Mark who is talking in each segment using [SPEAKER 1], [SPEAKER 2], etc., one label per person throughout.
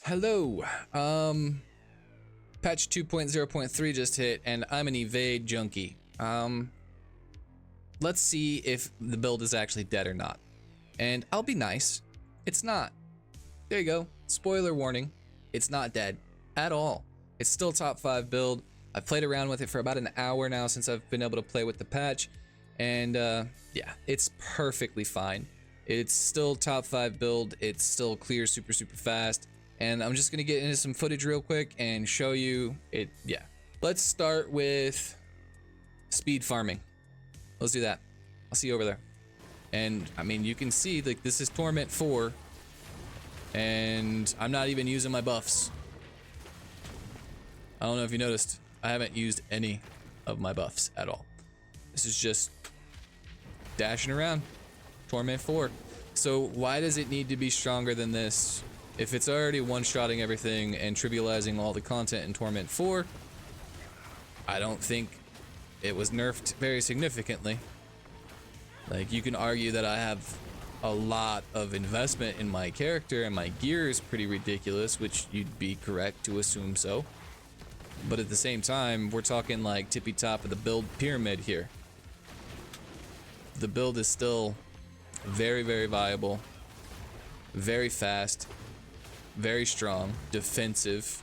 [SPEAKER 1] Hello. Patch 2.0.3 just hit, and I'm an evade junkie. Let's see if the build is actually dead or not. And I'll be nice. It's not. There you go. Spoiler warning. It's not dead at all. It's still top 5 build. I've played around with it for about an hour now since I've been able to play with the patch. And yeah, it's perfectly fine. It's still top 5 build. It's still clear super fast. And I'm just gonna get into some footage real quick and show you it. Yeah, let's start with speed farming. Let's do that. I'll see you over there. And I mean, you can see like this is Torment 4 and I'm not even using my buffs. I don't know if you noticed, I haven't used any of my buffs at all. This is just dashing around. Torment 4. So why does it need to be stronger than this? If it's already one-shotting everything and trivializing all the content in Torment 4, I don't think it was nerfed very significantly. Like, you can argue that I have a lot of investment in my character and my gear is pretty ridiculous, which you'd be correct to assume so. But at the same time, we're talking like tippy top of the build pyramid here. The build is still very viable, very fast, very strong, defensive.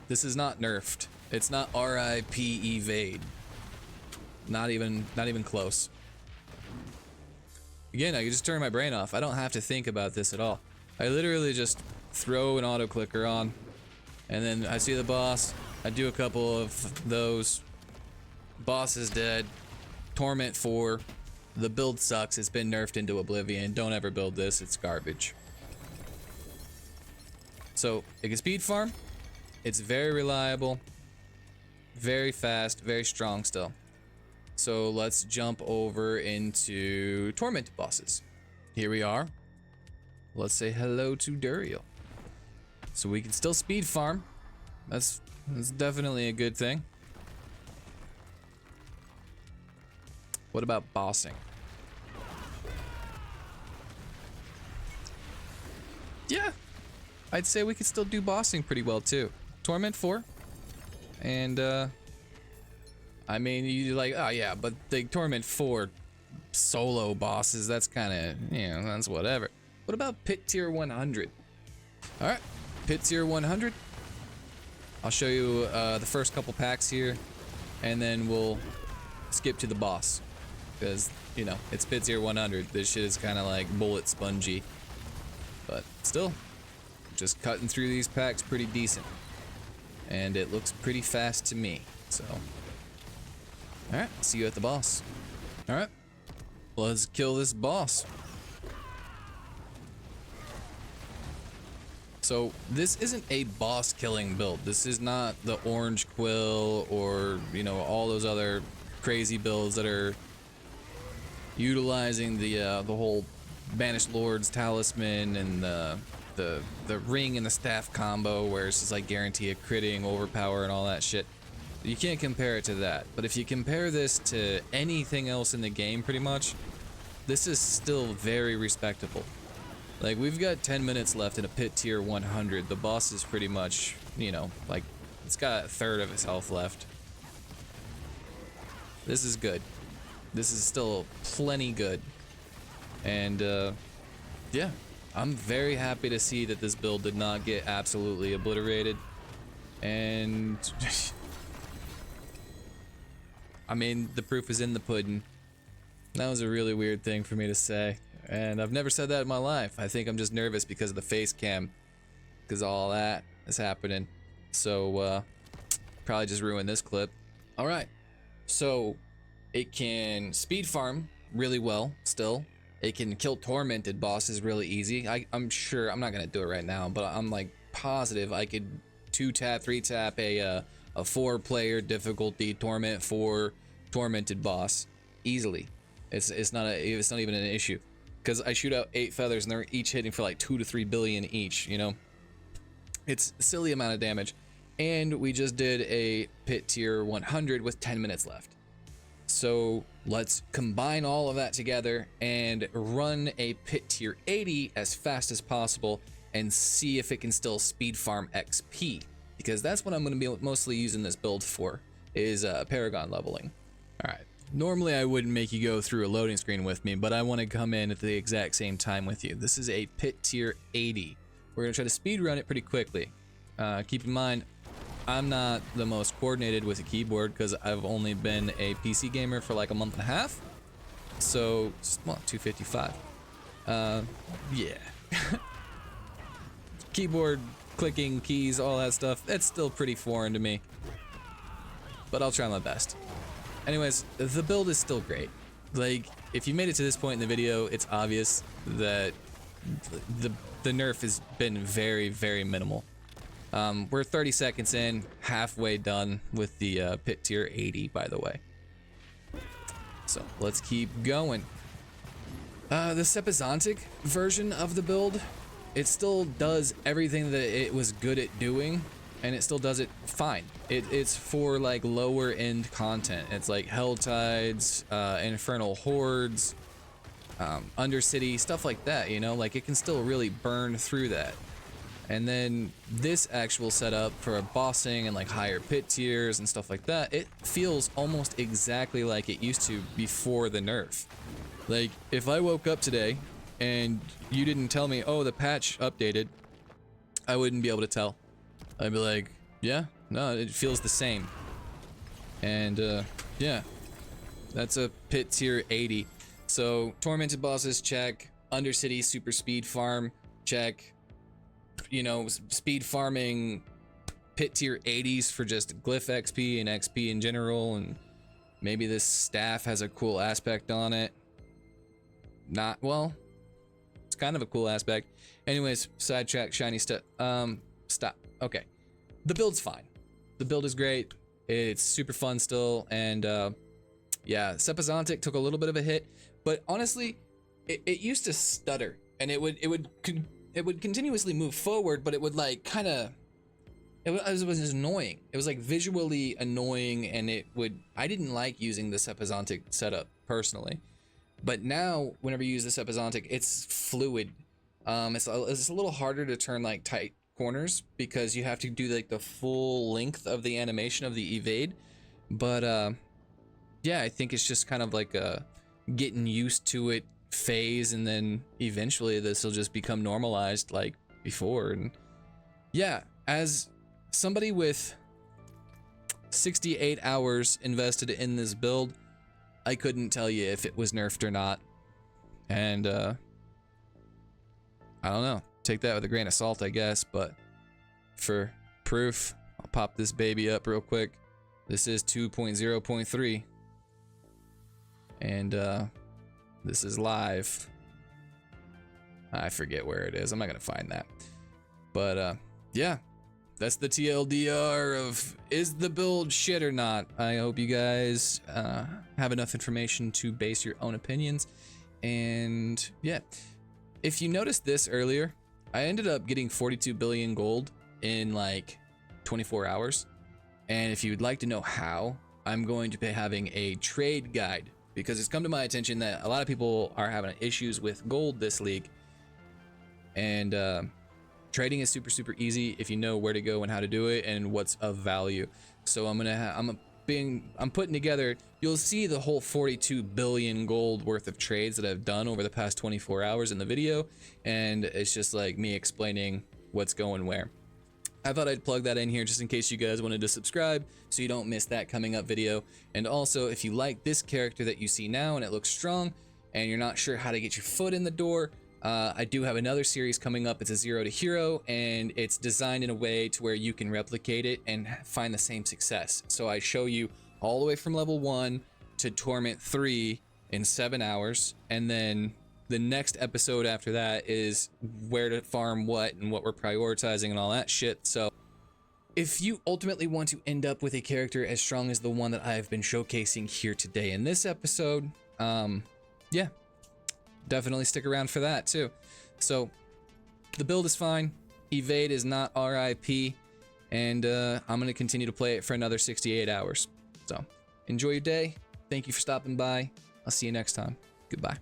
[SPEAKER 1] This is not nerfed. It's not RIP evade. Not even close. Again, I can just turn my brain off. I don't have to think about this at all. I literally just throw an auto clicker on, and then I see the boss. I do a couple of those. Boss is dead. Torment 4. The build sucks. It's been nerfed into oblivion. Don't ever build this. It's garbage. So it can speed farm. It's very reliable, very fast, very strong still. So let's jump over into Torment bosses. Here we are. Let's say hello to Duriel. So we can still speed farm. That's definitely a good thing. What about bossing? Yeah, I'd say we could still do bossing pretty well too. Torment 4. And I mean, you like, oh yeah, but the Torment 4 solo bosses, that's kind of, you know, that's whatever. What about Pit Tier 100? All right, Pit Tier 100. I'll show you the first couple packs here, and then we'll skip to the boss. Because, you know, it's Pit Tier 100. This shit is kind of like bullet spongy. But still, just cutting through these packs pretty decent. And it looks pretty fast to me, so. Alright, see you at the boss. Alright, let's kill this boss. So, this isn't a boss killing build. This is not the Orange Quill or, you know, all those other crazy builds that are utilizing the whole Banished Lord's Talisman and the ring and the staff combo where it's just like guarantee a critting, overpower, and all that shit. You can't compare it to that. But if you compare this to anything else in the game, pretty much, this is still very respectable. Like, we've got 10 minutes left in a Pit Tier 100. The boss is pretty much, you know, like, it's got a third of its health left. This is good. This is still plenty good. And, yeah. I'm very happy to see that this build did not get absolutely obliterated. And I mean, the proof is in the pudding. That was a really weird thing for me to say. And I've never said that in my life. I think I'm just nervous because of the face cam. Because all that is happening. So, probably just ruin this clip. Alright. So, it can speed farm really well still. It can kill tormented bosses really easy. I'm sure, I'm not gonna do it right now, but I'm like positive I could 2-tap, 3-tap a 4-player difficulty Torment 4 tormented boss easily. It's not even an issue, because I shoot out 8 feathers and they're each hitting for like 2 to 3 billion each. You know, it's a silly amount of damage, and we just did a Pit Tier 100 with 10 minutes left. So let's combine all of that together and run a Pit Tier 80 as fast as possible and see if it can still speed farm XP, because that's what I'm going to be mostly using this build for, is Paragon leveling. All right. Normally I wouldn't make you go through a loading screen with me, but I want to come in at the exact same time with you. This is a pit tier 80. We're going to try to speed run it pretty quickly. Keep in mind, I'm not the most coordinated with a keyboard because I've only been a PC gamer for like a month and a half. So, well, 255. Yeah. Keyboard, clicking, keys, all that stuff, that's still pretty foreign to me. But I'll try my best. Anyways, the build is still great. Like, if you made it to this point in the video, it's obvious that the nerf has been very, very minimal. We're 30 seconds in, halfway done with the pit tier 80, by the way. So let's keep going. The Sepizontic version of the build, it still does everything that it was good at doing, and it still does it fine. It's for like lower end content. It's like Hell Tides, Infernal Hordes, Undercity, stuff like that, you know? Like, it can still really burn through that. And then this actual setup for bossing and like higher pit tiers and stuff like that, it feels almost exactly like it used to before the nerf. Like, if I woke up today and you didn't tell me, oh, the patch updated, I wouldn't be able to tell. I'd be like, yeah, no, it feels the same. And yeah, that's a pit tier 80. So tormented bosses, check. Undercity super speed farm, check. You know, speed farming pit tier 80s for just glyph XP and XP in general, and maybe this staff has a cool aspect on it. Not, well, it's kind of a cool aspect. Anyways, sidetrack, shiny stuff. Stop. Okay. The build's fine. The build is great. It's super fun still, and yeah, Sepizontic took a little bit of a hit, but honestly, it used to stutter, and it would continuously move forward, but it would like kind of, it was annoying. It was like visually annoying, and I didn't like using the Sepizontic setup personally. But now, whenever you use the Sepizontic, it's fluid. It's a little harder to turn like tight corners because you have to do like the full length of the animation of the evade. But yeah, I think it's just kind of like a getting used to it phase, and then eventually this will just become normalized like before. And yeah, as somebody with 68 hours invested in this build, I couldn't tell you if it was nerfed or not. And I don't know, take that with a grain of salt, I guess, but for proof, I'll pop this baby up real quick. This is 2.0.3, and this is live. I forget where it is. I'm not gonna find that. But yeah, that's the TLDR of is the build shit or not. I hope you guys have enough information to base your own opinions. And yeah, if you noticed this earlier, I ended up getting 42 billion gold in like 24 hours. And if you'd like to know how, I'm going to be having a trade guide, because it's come to my attention that a lot of people are having issues with gold this league. And trading is super easy if you know where to go and how to do it and what's of value. So I'm putting together, you'll see the whole 42 billion gold worth of trades that I've done over the past 24 hours in the video, and it's just like me explaining what's going where. I thought I'd plug that in here just in case you guys wanted to subscribe so you don't miss that coming up video. And also, if you like this character that you see now and it looks strong and you're not sure how to get your foot in the door, I do have another series coming up. It's a 0 to hero, and it's designed in a way to where you can replicate it and find the same success. So I show you all the way from level 1 to Torment 3 in 7 hours, and then the next episode after that is where to farm what and what we're prioritizing and all that shit. So if you ultimately want to end up with a character as strong as the one that I've been showcasing here today in this episode, yeah, definitely stick around for that too. So the build is fine, evade is not RIP, and I'm gonna continue to play it for another 68 hours. So enjoy your day. Thank you for stopping by. I'll see you next time. Goodbye.